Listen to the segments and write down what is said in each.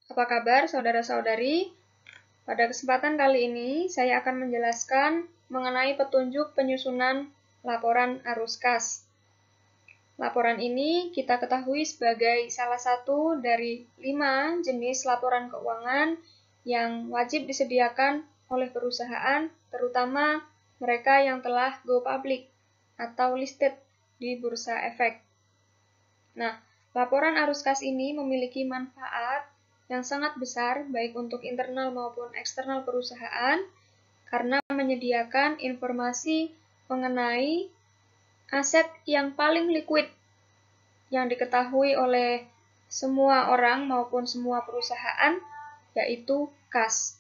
Apa kabar saudara-saudari? Pada kesempatan kali ini saya akan menjelaskan mengenai petunjuk penyusunan laporan arus kas. Laporan ini kita ketahui sebagai salah satu dari 5 jenis laporan keuangan yang wajib disediakan oleh perusahaan, terutama mereka yang telah go public atau listed di Bursa Efek. Nah, laporan arus kas ini memiliki manfaat yang sangat besar baik untuk internal maupun eksternal perusahaan karena menyediakan informasi mengenai aset yang paling liquid yang diketahui oleh semua orang maupun semua perusahaan, yaitu kas.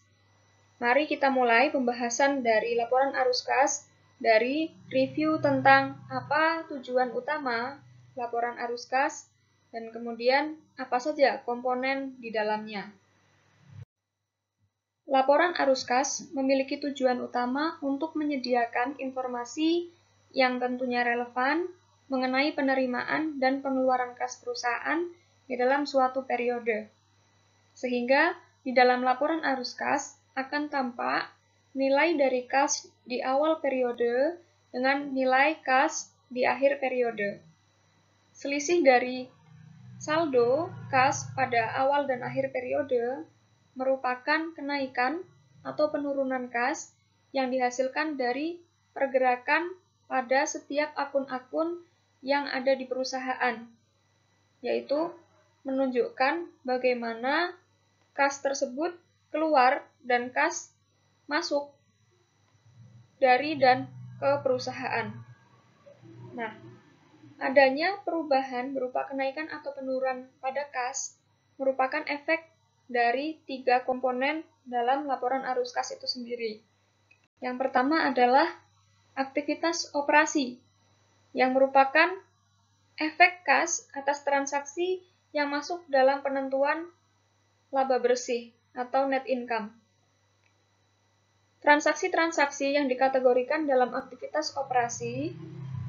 Mari kita mulai pembahasan dari laporan arus kas dari review tentang apa tujuan utama laporan arus kas dan kemudian apa saja komponen di dalamnya. Laporan arus kas memiliki tujuan utama untuk menyediakan informasi yang tentunya relevan mengenai penerimaan dan pengeluaran kas perusahaan di dalam suatu periode. Sehingga di dalam laporan arus kas akan tampak nilai dari kas di awal periode dengan nilai kas di akhir periode. Selisih dari saldo kas pada awal dan akhir periode merupakan kenaikan atau penurunan kas yang dihasilkan dari pergerakan pada setiap akun-akun yang ada di perusahaan, yaitu menunjukkan bagaimana kas tersebut keluar dan kas masuk dari dan ke perusahaan. Nah, adanya perubahan berupa kenaikan atau penurunan pada kas merupakan efek dari 3 komponen dalam laporan arus kas itu sendiri. Yang pertama adalah aktivitas operasi, yang merupakan efek kas atas transaksi yang masuk dalam penentuan laba bersih atau net income. Transaksi-transaksi yang dikategorikan dalam aktivitas operasi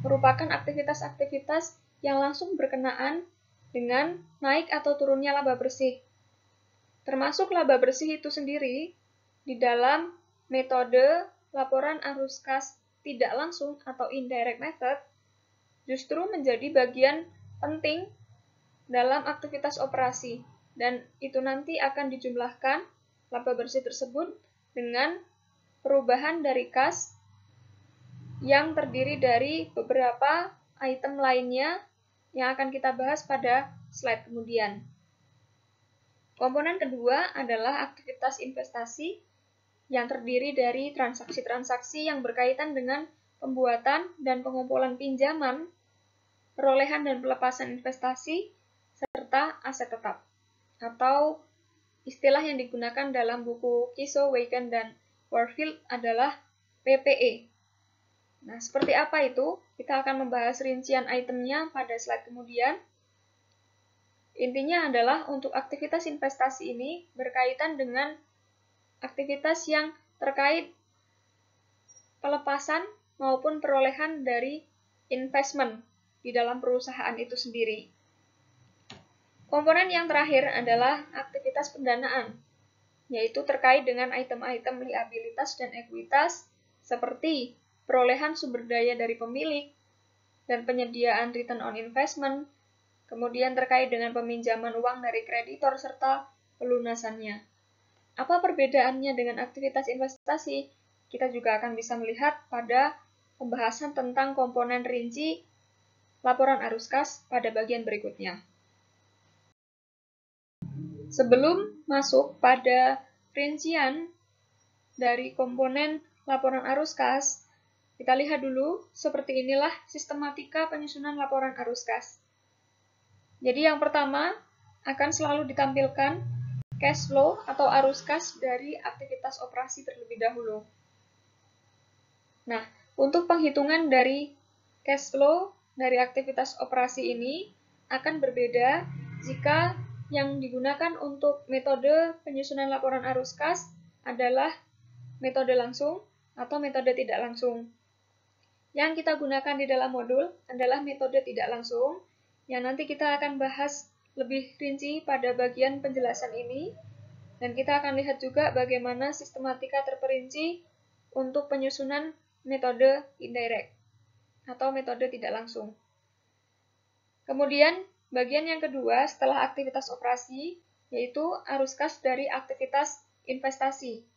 merupakan aktivitas-aktivitas yang langsung berkenaan dengan naik atau turunnya laba bersih. Termasuk laba bersih itu sendiri di dalam metode laporan arus kas tidak langsung atau indirect method justru menjadi bagian penting dalam aktivitas operasi dan itu nanti akan dijumlahkan laba bersih tersebut dengan perubahan dari kas yang terdiri dari beberapa item lainnya yang akan kita bahas pada slide kemudian. Komponen kedua adalah aktivitas investasi yang terdiri dari transaksi-transaksi yang berkaitan dengan pembuatan dan pengumpulan pinjaman, perolehan dan pelepasan investasi, serta aset tetap, atau istilah yang digunakan dalam buku Kiso, Weiken, dan Warfield adalah PPE. Nah, seperti apa itu? Kita akan membahas rincian itemnya pada slide kemudian. Intinya adalah untuk aktivitas investasi ini berkaitan dengan aktivitas yang terkait pelepasan maupun perolehan dari investment di dalam perusahaan itu sendiri. Komponen yang terakhir adalah aktivitas pendanaan, yaitu terkait dengan item-item liabilitas dan ekuitas seperti perolehan sumber daya dari pemilik dan penyediaan return on investment, kemudian terkait dengan peminjaman uang dari kreditor serta pelunasannya. Apa perbedaannya dengan aktivitas investasi? Kita juga akan bisa melihat pada pembahasan tentang komponen rinci laporan arus kas pada bagian berikutnya. Sebelum masuk pada rincian dari komponen laporan arus kas, kita lihat dulu seperti inilah sistematika penyusunan laporan arus kas. Jadi yang pertama akan selalu ditampilkan cash flow atau arus kas dari aktivitas operasi terlebih dahulu. Nah, untuk penghitungan dari cash flow dari aktivitas operasi ini akan berbeda jika yang digunakan untuk metode penyusunan laporan arus kas adalah metode langsung atau metode tidak langsung. Yang kita gunakan di dalam modul adalah metode tidak langsung, yang nanti kita akan bahas lebih rinci pada bagian penjelasan ini, dan kita akan lihat juga bagaimana sistematika terperinci untuk penyusunan metode indirect atau metode tidak langsung. Kemudian, bagian yang kedua setelah aktivitas operasi, yaitu arus kas dari aktivitas investasi.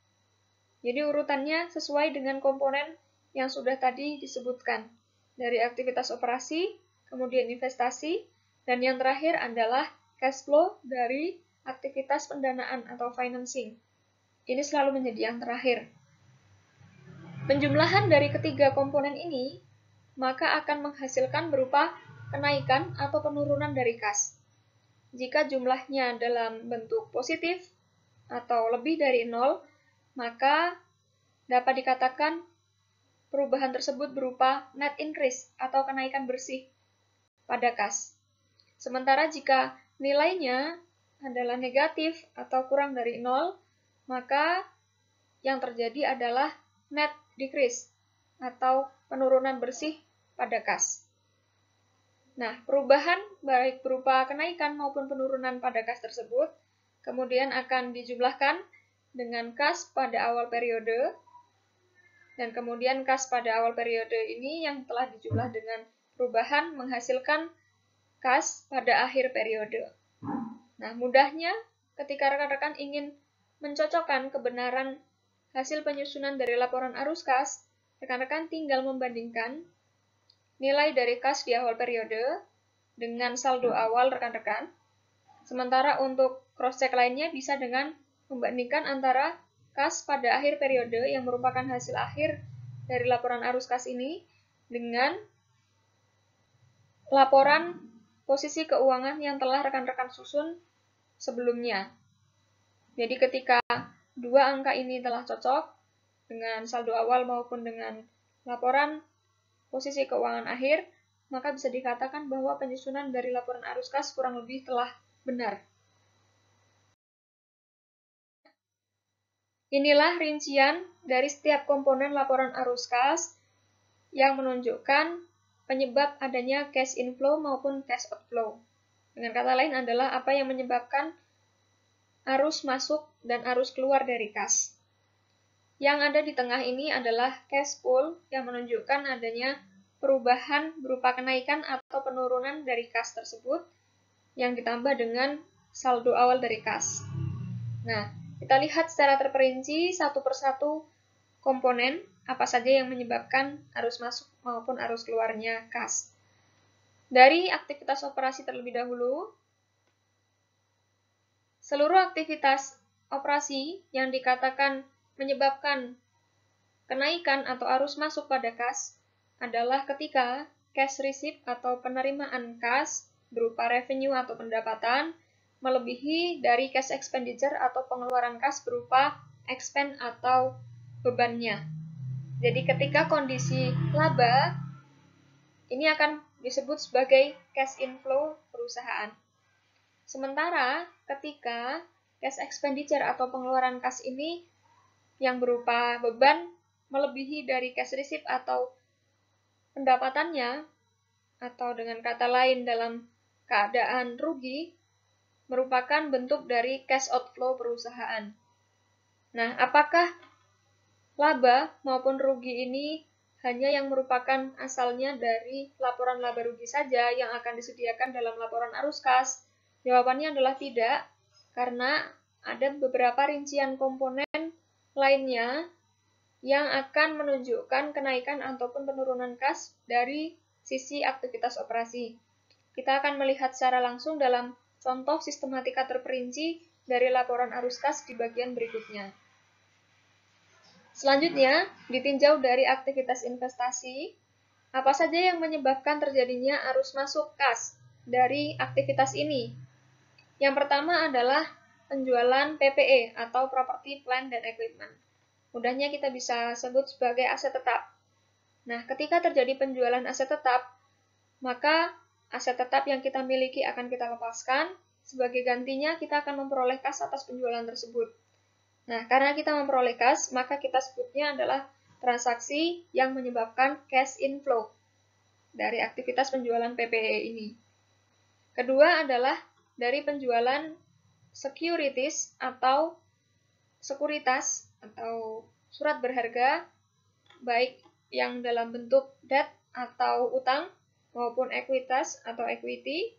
Jadi urutannya sesuai dengan komponen yang sudah tadi disebutkan. Dari aktivitas operasi, kemudian investasi, dan yang terakhir adalah cash flow dari aktivitas pendanaan atau financing. Ini selalu menjadi yang terakhir. Penjumlahan dari ketiga komponen ini maka akan menghasilkan berupa kenaikan atau penurunan dari kas. Jika jumlahnya dalam bentuk positif atau lebih dari 0, maka dapat dikatakan perubahan tersebut berupa net increase atau kenaikan bersih pada kas. Sementara jika nilainya adalah negatif atau kurang dari 0, maka yang terjadi adalah net decrease atau penurunan bersih pada kas. Nah, perubahan baik berupa kenaikan maupun penurunan pada kas tersebut kemudian akan dijumlahkan dengan kas pada awal periode, dan kemudian kas pada awal periode ini yang telah dijumlah dengan perubahan menghasilkan kas pada akhir periode. Nah, mudahnya ketika rekan-rekan ingin mencocokkan kebenaran hasil penyusunan dari laporan arus kas, rekan-rekan tinggal membandingkan nilai dari kas di awal periode dengan saldo awal rekan-rekan. Sementara untuk cross-check lainnya bisa dengan membandingkan antara kas pada akhir periode yang merupakan hasil akhir dari laporan arus kas ini dengan laporan posisi keuangan yang telah rekan-rekan susun sebelumnya. Jadi ketika dua angka ini telah cocok dengan saldo awal maupun dengan laporan posisi keuangan akhir, maka bisa dikatakan bahwa penyusunan dari laporan arus kas kurang lebih telah benar. Inilah rincian dari setiap komponen laporan arus kas yang menunjukkan penyebab adanya cash inflow maupun cash outflow. Dengan kata lain adalah apa yang menyebabkan arus masuk dan arus keluar dari kas. Yang ada di tengah ini adalah cash pool yang menunjukkan adanya perubahan berupa kenaikan atau penurunan dari kas tersebut yang ditambah dengan saldo awal dari kas. Nah, kita lihat secara terperinci satu persatu komponen apa saja yang menyebabkan arus masuk maupun arus keluarnya kas. Dari aktivitas operasi terlebih dahulu, seluruh aktivitas operasi yang dikatakan menyebabkan kenaikan atau arus masuk pada kas adalah ketika cash receipt atau penerimaan kas berupa revenue atau pendapatan melebihi dari cash expenditure atau pengeluaran kas berupa expense atau bebannya. Jadi ketika kondisi laba, ini akan disebut sebagai cash inflow perusahaan. Sementara ketika cash expenditure atau pengeluaran kas ini yang berupa beban melebihi dari cash receipt atau pendapatannya, atau dengan kata lain dalam keadaan rugi, merupakan bentuk dari cash outflow perusahaan. Nah, apakah laba maupun rugi ini hanya yang merupakan asalnya dari laporan laba rugi saja yang akan disediakan dalam laporan arus kas? Jawabannya adalah tidak, karena ada beberapa rincian komponen lainnya yang akan menunjukkan kenaikan ataupun penurunan kas dari sisi aktivitas operasi. Kita akan melihat secara langsung dalam contoh sistematika terperinci dari laporan arus kas di bagian berikutnya. Selanjutnya, ditinjau dari aktivitas investasi, apa saja yang menyebabkan terjadinya arus masuk kas dari aktivitas ini? Yang pertama adalah penjualan PPE atau Property, Plant, dan Equipment. Mudahnya kita bisa sebut sebagai aset tetap. Nah, ketika terjadi penjualan aset tetap, maka aset tetap yang kita miliki akan kita lepaskan, sebagai gantinya kita akan memperoleh kas atas penjualan tersebut. Nah, karena kita memperoleh kas, maka kita sebutnya adalah transaksi yang menyebabkan cash inflow dari aktivitas penjualan PPE ini. Kedua adalah dari penjualan securities atau sekuritas atau surat berharga, baik yang dalam bentuk debt atau utang maupun ekuitas atau equity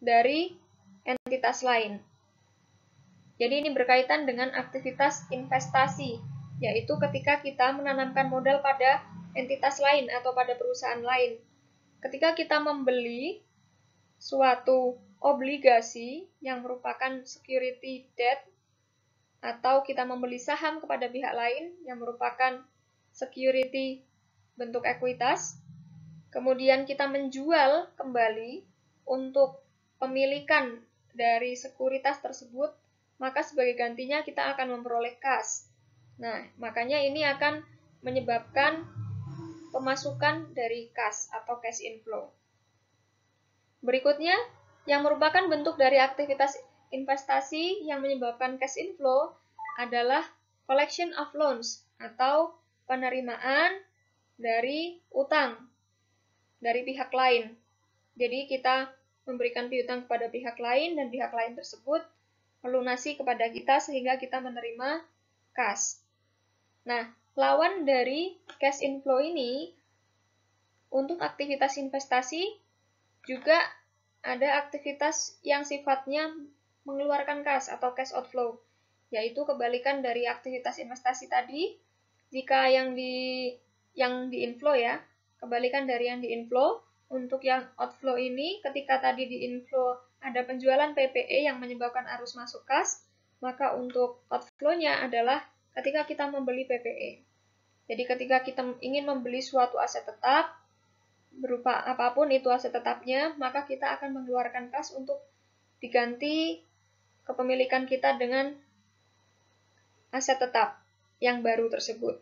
dari entitas lain. Jadi ini berkaitan dengan aktivitas investasi, yaitu ketika kita menanamkan modal pada entitas lain atau pada perusahaan lain. Ketika kita membeli suatu obligasi yang merupakan security debt, atau kita membeli saham kepada pihak lain yang merupakan security bentuk ekuitas, kemudian kita menjual kembali untuk pemilikan dari sekuritas tersebut, maka sebagai gantinya kita akan memperoleh kas. Nah, makanya ini akan menyebabkan pemasukan dari kas atau cash inflow. Berikutnya, yang merupakan bentuk dari aktivitas investasi yang menyebabkan cash inflow adalah collection of loans atau penerimaan dari utang dari pihak lain. Jadi kita memberikan piutang kepada pihak lain dan pihak lain tersebut melunasi kepada kita sehingga kita menerima kas. Nah, lawan dari cash inflow ini untuk aktivitas investasi juga ada aktivitas yang sifatnya mengeluarkan kas atau cash outflow, yaitu kebalikan dari aktivitas investasi tadi. Jika yang di inflow ya, kebalikan dari yang di inflow, untuk yang outflow ini ketika tadi di inflow ada penjualan PPE yang menyebabkan arus masuk kas, maka untuk outflow-nya adalah ketika kita membeli PPE. Jadi ketika kita ingin membeli suatu aset tetap, berupa apapun itu aset tetapnya, maka kita akan mengeluarkan kas untuk diganti kepemilikan kita dengan aset tetap yang baru tersebut.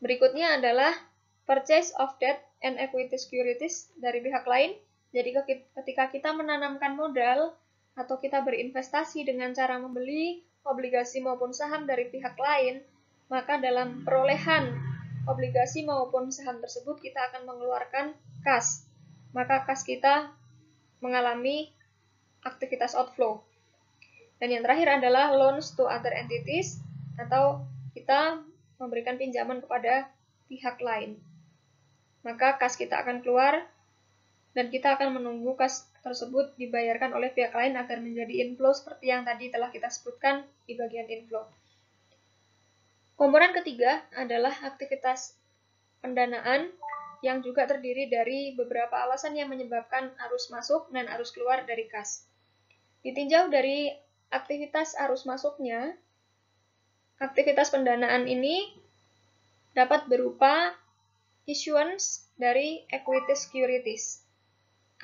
Berikutnya adalah purchase of debt and equity securities dari pihak lain. Jadi ketika kita menanamkan modal atau kita berinvestasi dengan cara membeli obligasi maupun saham dari pihak lain, maka dalam perolehan obligasi maupun saham tersebut kita akan mengeluarkan kas. Maka kas kita mengalami aktivitas outflow. Dan yang terakhir adalah loans to other entities atau kita memberikan pinjaman kepada pihak lain. Maka kas kita akan keluar dan kita akan menunggu kas tersebut dibayarkan oleh pihak lain agar menjadi inflow seperti yang tadi telah kita sebutkan di bagian inflow. Komponen ketiga adalah aktivitas pendanaan yang juga terdiri dari beberapa alasan yang menyebabkan arus masuk dan arus keluar dari kas. Ditinjau dari aktivitas arus masuknya, aktivitas pendanaan ini dapat berupa issuance dari equity securities.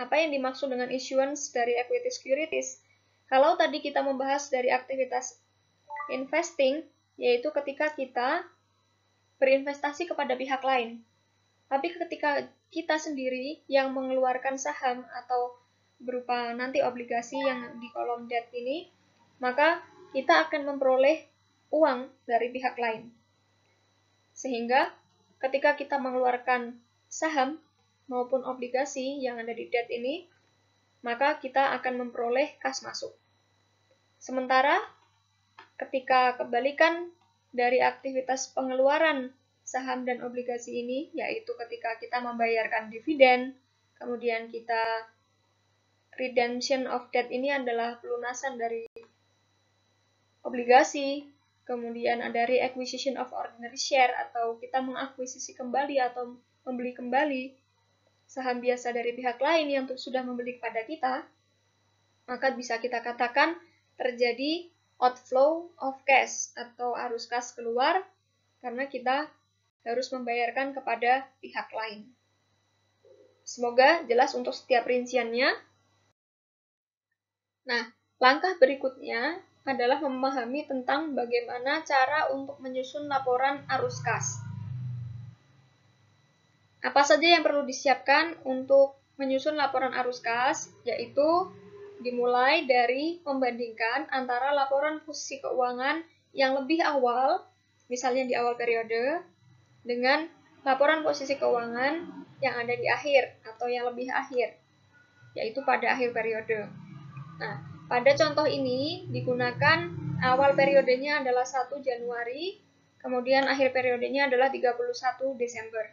Apa yang dimaksud dengan issuance dari equity securities? Kalau tadi kita membahas dari aktivitas investing, yaitu ketika kita berinvestasi kepada pihak lain. Tapi ketika kita sendiri yang mengeluarkan saham atau berupa nanti obligasi yang di kolom debt ini, maka kita akan memperoleh uang dari pihak lain. Sehingga ketika kita mengeluarkan saham maupun obligasi yang ada di debt ini, maka kita akan memperoleh kas masuk. Sementara ketika kebalikan dari aktivitas pengeluaran saham dan obligasi ini, yaitu ketika kita membayarkan dividen, kemudian kita redemption of debt ini adalah pelunasan dari obligasi, kemudian ada reacquisition of ordinary share atau kita mengakuisisi kembali atau membeli kembali saham biasa dari pihak lain yang sudah membeli kepada kita, maka bisa kita katakan terjadi outflow of cash atau arus kas keluar karena kita harus membayarkan kepada pihak lain. Semoga jelas untuk setiap rinciannya. Nah, langkah berikutnya adalah memahami tentang bagaimana cara untuk menyusun laporan arus kas. Apa saja yang perlu disiapkan untuk menyusun laporan arus kas, yaitu dimulai dari membandingkan antara laporan posisi keuangan yang lebih awal, misalnya di awal periode, dengan laporan posisi keuangan yang ada di akhir atau yang lebih akhir. yaitu pada akhir periode. Nah, pada contoh ini digunakan awal periodenya adalah 1 Januari, kemudian akhir periodenya adalah 31 Desember.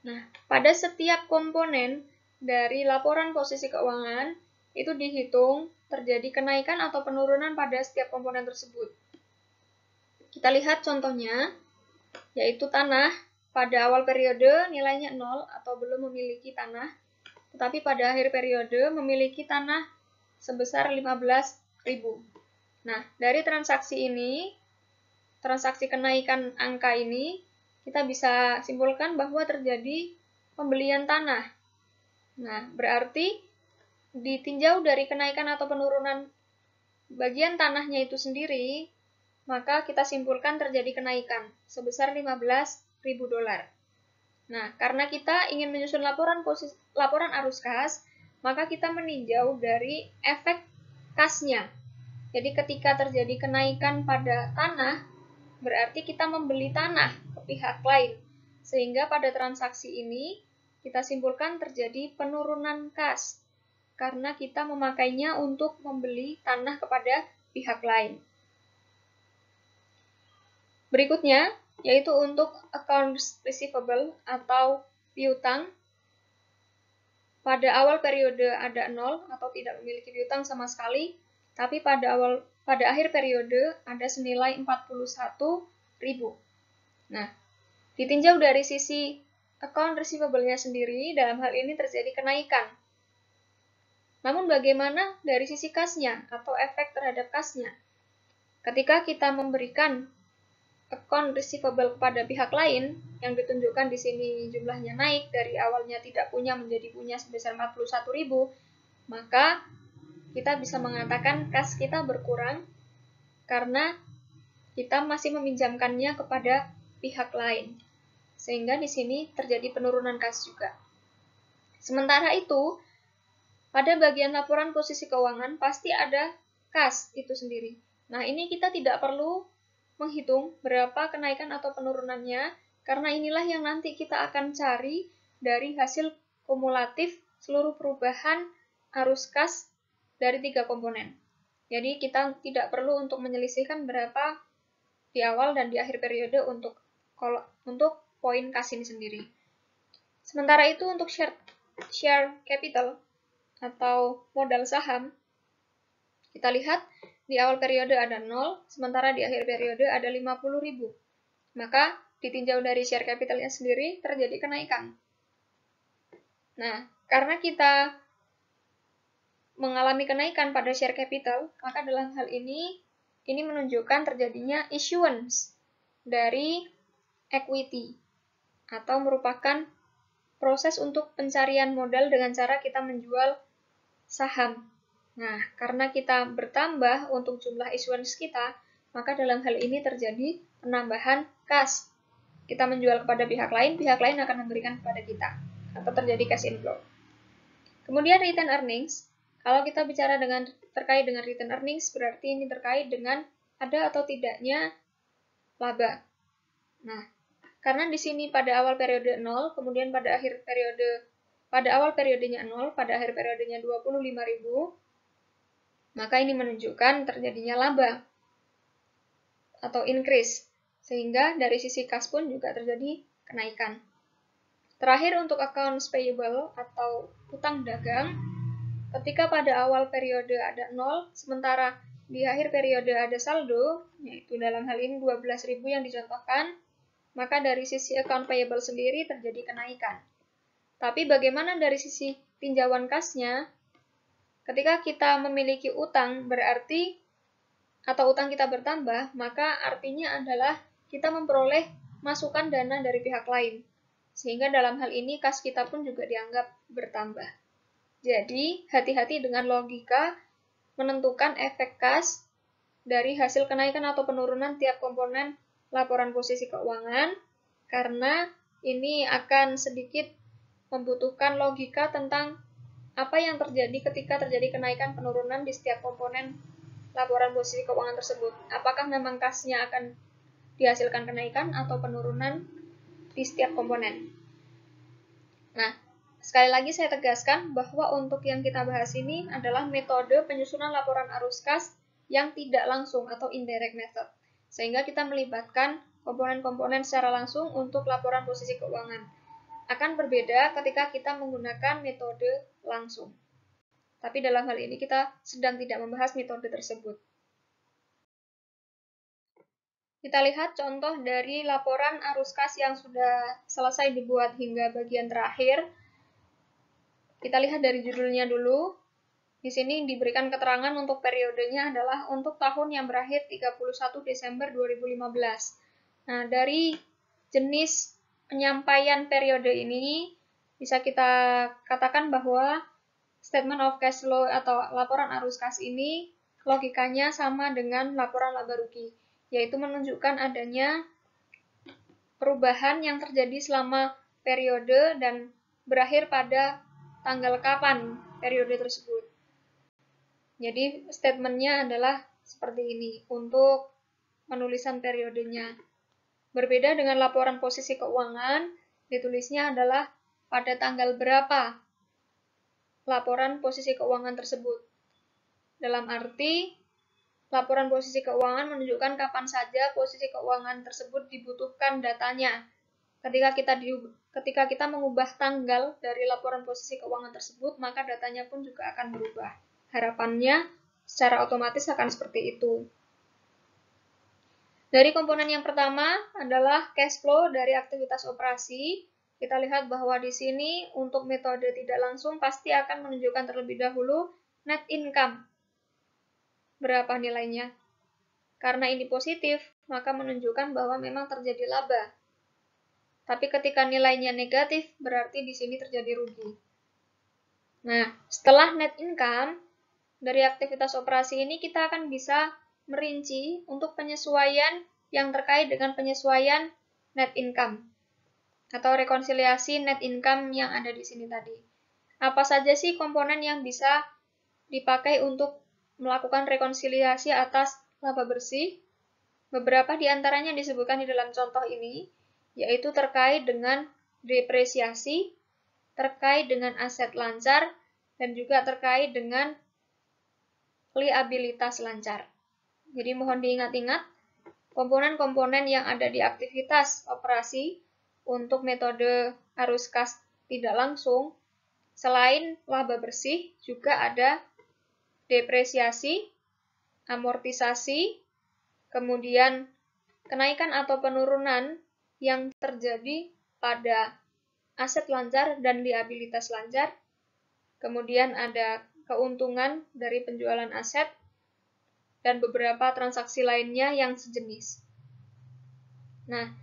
Nah, pada setiap komponen dari laporan posisi keuangan, itu dihitung terjadi kenaikan atau penurunan pada setiap komponen tersebut. Kita lihat contohnya, yaitu tanah. Pada awal periode nilainya 0 atau belum memiliki tanah, tetapi pada akhir periode memiliki tanah sebesar 15.000. Nah, dari transaksi ini, transaksi kenaikan angka ini, kita bisa simpulkan bahwa terjadi pembelian tanah. Nah, berarti ditinjau dari kenaikan atau penurunan bagian tanahnya itu sendiri, maka kita simpulkan terjadi kenaikan sebesar $15.000. Nah, karena kita ingin menyusun laporan arus kas, maka kita meninjau dari efek kasnya. Jadi ketika terjadi kenaikan pada tanah, berarti kita membeli tanah ke pihak lain. Sehingga pada transaksi ini, kita simpulkan terjadi penurunan kas, karena kita memakainya untuk membeli tanah kepada pihak lain. Berikutnya, yaitu untuk accounts receivable atau piutang. Pada awal periode ada 0 atau tidak memiliki piutang sama sekali, tapi pada akhir periode ada senilai 41.000. Nah, ditinjau dari sisi account receivable-nya sendiri, dalam hal ini terjadi kenaikan. Namun bagaimana dari sisi kasnya atau efek terhadap kasnya? Ketika kita memberikan account receivable kepada pihak lain, yang ditunjukkan di sini jumlahnya naik dari awalnya tidak punya menjadi punya sebesar 41.000, maka kita bisa mengatakan kas kita berkurang karena kita masih meminjamkannya kepada pihak lain. Sehingga di sini terjadi penurunan kas juga. Sementara itu, pada bagian laporan posisi keuangan pasti ada kas itu sendiri. Nah, ini kita tidak perlu menghitung berapa kenaikan atau penurunannya, karena inilah yang nanti kita akan cari dari hasil kumulatif seluruh perubahan arus kas dari 3 komponen. Jadi kita tidak perlu untuk menyelisihkan berapa di awal dan di akhir periode untuk poin kas ini sendiri. Sementara itu untuk share capital atau modal saham, kita lihat di awal periode ada 0, sementara di akhir periode ada 50.000. Maka ditinjau dari share capitalnya sendiri terjadi kenaikan. Nah, karena kita mengalami kenaikan pada share capital, maka dalam hal ini menunjukkan terjadinya issuance dari equity atau merupakan proses untuk pencarian modal dengan cara kita menjual saham. Nah, karena kita bertambah untuk jumlah issuance kita, maka dalam hal ini terjadi penambahan kas. Kita menjual kepada pihak lain akan memberikan kepada kita, atau terjadi cash inflow. Kemudian return earnings, kalau kita bicara terkait dengan return earnings, berarti ini terkait dengan ada atau tidaknya laba. Nah, karena di sini pada awal periode 0, kemudian pada awal periodenya 0, pada akhir periodenya 25.000, maka ini menunjukkan terjadinya laba atau increase, sehingga dari sisi kas pun juga terjadi kenaikan. Terakhir untuk accounts payable atau utang dagang, ketika pada awal periode ada 0, sementara di akhir periode ada saldo, yaitu dalam hal ini 12.000 yang dicontohkan, maka dari sisi account payable sendiri terjadi kenaikan. Tapi bagaimana dari sisi tinjauan kasnya? Ketika kita memiliki utang berarti atau utang kita bertambah, maka artinya adalah kita memperoleh masukan dana dari pihak lain. Sehingga dalam hal ini kas kita pun juga dianggap bertambah. Jadi, hati-hati dengan logika menentukan efek kas dari hasil kenaikan atau penurunan tiap komponen laporan posisi keuangan, karena ini akan sedikit membutuhkan logika tentang apa yang terjadi ketika terjadi kenaikan penurunan di setiap komponen laporan posisi keuangan tersebut. Apakah memang kasnya akan dihasilkan kenaikan atau penurunan di setiap komponen. Nah, sekali lagi saya tegaskan bahwa untuk yang kita bahas ini adalah metode penyusunan laporan arus kas yang tidak langsung atau indirect method. Sehingga kita melibatkan komponen-komponen secara langsung untuk laporan posisi keuangan. Akan berbeda ketika kita menggunakan metode langsung. Tapi dalam hal ini kita sedang tidak membahas metode tersebut. Kita lihat contoh dari laporan arus kas yang sudah selesai dibuat hingga bagian terakhir. Kita lihat dari judulnya dulu. Di sini diberikan keterangan untuk periodenya adalah untuk tahun yang berakhir 31 Desember 2015. Nah, dari jenis penyampaian periode ini bisa kita katakan bahwa statement of cash flow atau laporan arus kas ini logikanya sama dengan laporan laba rugi, yaitu menunjukkan adanya perubahan yang terjadi selama periode dan berakhir pada tanggal kapan periode tersebut. Jadi statementnya adalah seperti ini untuk penulisan periodenya. Berbeda dengan laporan posisi keuangan, ditulisnya adalah pada tanggal berapa laporan posisi keuangan tersebut. Dalam arti, laporan posisi keuangan menunjukkan kapan saja posisi keuangan tersebut dibutuhkan datanya. Ketika kita mengubah tanggal dari laporan posisi keuangan tersebut, maka datanya pun juga akan berubah. Harapannya secara otomatis akan seperti itu. Dari komponen yang pertama adalah cash flow dari aktivitas operasi. Kita lihat bahwa di sini untuk metode tidak langsung pasti akan menunjukkan terlebih dahulu net income. Berapa nilainya? Karena ini positif, maka menunjukkan bahwa memang terjadi laba. Tapi ketika nilainya negatif, berarti di sini terjadi rugi. Nah, setelah net income, dari aktivitas operasi ini kita akan bisa merinci untuk penyesuaian yang terkait dengan penyesuaian net income atau rekonsiliasi net income yang ada di sini tadi. Apa saja sih komponen yang bisa dipakai untuk melakukan rekonsiliasi atas laba bersih? Beberapa di antaranya disebutkan di dalam contoh ini, yaitu terkait dengan depresiasi, terkait dengan aset lancar, dan juga terkait dengan liabilitas lancar. Jadi mohon diingat-ingat, komponen-komponen yang ada di aktivitas operasi untuk metode arus kas tidak langsung, selain laba bersih, juga ada depresiasi, amortisasi, kemudian kenaikan atau penurunan yang terjadi pada aset lancar dan liabilitas lancar, kemudian ada keuntungan dari penjualan aset, dan beberapa transaksi lainnya yang sejenis. Nah,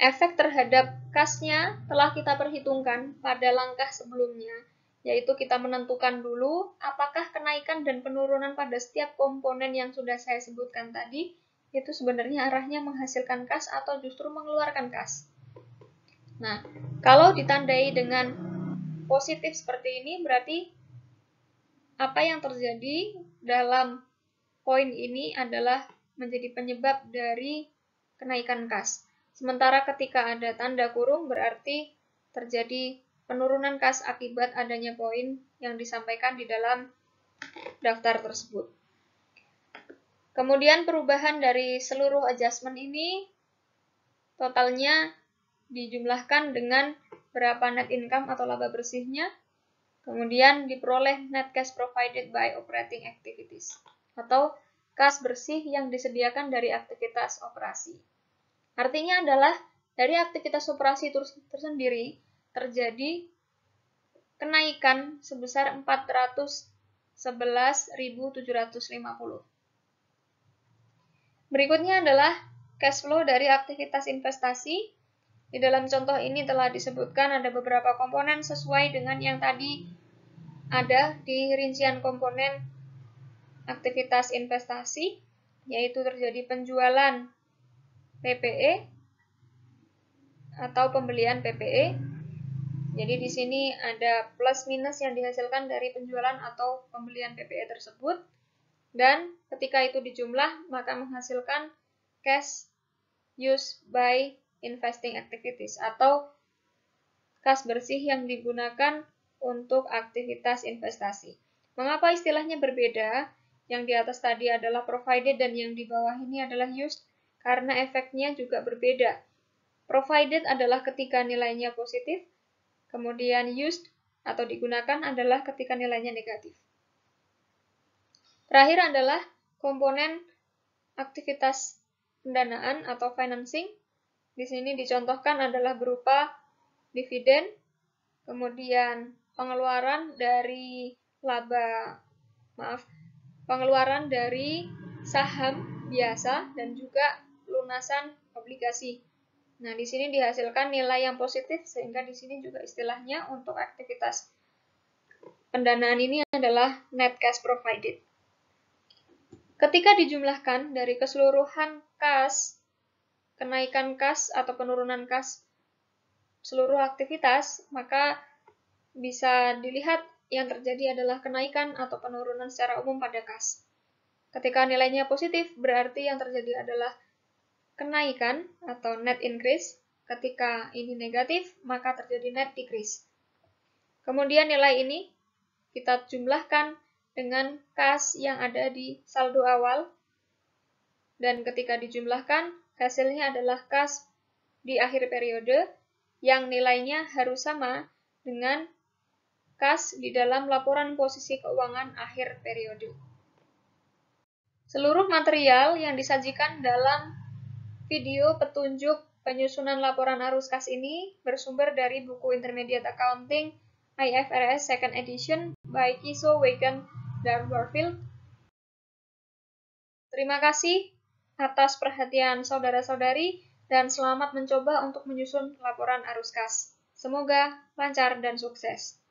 efek terhadap kasnya telah kita perhitungkan pada langkah sebelumnya, yaitu kita menentukan dulu apakah kenaikan dan penurunan pada setiap komponen yang sudah saya sebutkan tadi, itu sebenarnya arahnya menghasilkan kas atau justru mengeluarkan kas. Nah, kalau ditandai dengan positif seperti ini, berarti apa yang terjadi dalam poin ini adalah menjadi penyebab dari kenaikan kas. Sementara ketika ada tanda kurung berarti terjadi penurunan kas akibat adanya poin yang disampaikan di dalam daftar tersebut. Kemudian perubahan dari seluruh adjustment ini totalnya dijumlahkan dengan berapa net income atau laba bersihnya, kemudian diperoleh net cash provided by operating activities atau kas bersih yang disediakan dari aktivitas operasi. Artinya adalah dari aktivitas operasi tersendiri terjadi kenaikan sebesar 411.750. Berikutnya adalah cash flow dari aktivitas investasi. Di dalam contoh ini telah disebutkan ada beberapa komponen sesuai dengan yang tadi ada di rincian komponen aktivitas investasi, yaitu terjadi penjualan PPE atau pembelian PPE. Jadi di sini ada plus minus yang dihasilkan dari penjualan atau pembelian PPE tersebut, dan ketika itu dijumlah maka menghasilkan cash used by investing activities atau kas bersih yang digunakan untuk aktivitas investasi. Mengapa istilahnya berbeda? Yang di atas tadi adalah provided dan yang di bawah ini adalah used, karena efeknya juga berbeda. Provided adalah ketika nilainya positif, kemudian used atau digunakan adalah ketika nilainya negatif. Terakhir adalah komponen aktivitas pendanaan atau financing. Di sini dicontohkan adalah berupa dividen, kemudian pengeluaran dari pengeluaran dari saham biasa dan juga lunasan obligasi. Nah, di sini dihasilkan nilai yang positif sehingga di sini juga istilahnya untuk aktivitas pendanaan ini adalah net cash provided. Ketika dijumlahkan dari keseluruhan kas, kenaikan kas atau penurunan kas seluruh aktivitas, maka bisa dilihat yang terjadi adalah kenaikan atau penurunan secara umum pada kas. Ketika nilainya positif, berarti yang terjadi adalah kenaikan atau net increase. Ketika ini negatif, maka terjadi net decrease. Kemudian nilai ini kita jumlahkan dengan kas yang ada di saldo awal, dan ketika dijumlahkan, hasilnya adalah kas di akhir periode yang nilainya harus sama dengan kas di dalam laporan posisi keuangan akhir periode. Seluruh material yang disajikan dalam video petunjuk penyusunan laporan arus kas ini bersumber dari buku Intermediate Accounting IFRS Second Edition by Kiso, Wagen, dan Warfield. Terima kasih atas perhatian saudara-saudari dan selamat mencoba untuk menyusun laporan arus kas. Semoga lancar dan sukses.